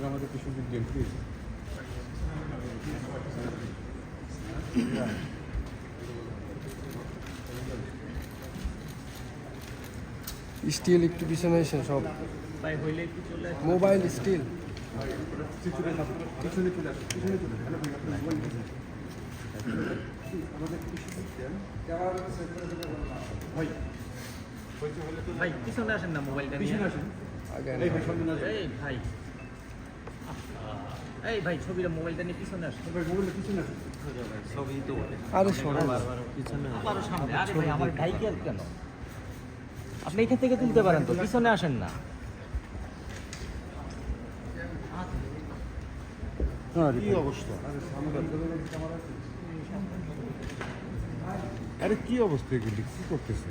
আপনারা আমাদের কিছু দিন প্লিজ। স্টিল একটু পিছনে এসে সব ভাই হইলে একটু চলে আসুন। মোবাইল স্টিল পিছনে চলে আসুন, পিছনে চলে আসুন, পিছনে চলে আসুন। ভাই আপনার মোবাইল নিয়ে আমাদের কিছু দিন ভাই ভাই পিছনে আসেন না মোবাইলটা নিয়ে। পিছনে আসুন। আগে এই ভাই সামনে না যান। এই ভাই এই ভাই ছবিটা মোবাইলটা নিয়ে পিছনে আসেন। ভাই মোবাইলের পিছনে আসুন। আরে সরো আবারও সামনে। আরে ভাই আমার ভাইকে আর কেন? আপনি এখান থেকে তুলতে পারেন তো, পিছনে আসেন না। কি অবস্থা? আরে কি অবস্থা এগুলি কি করতেছে?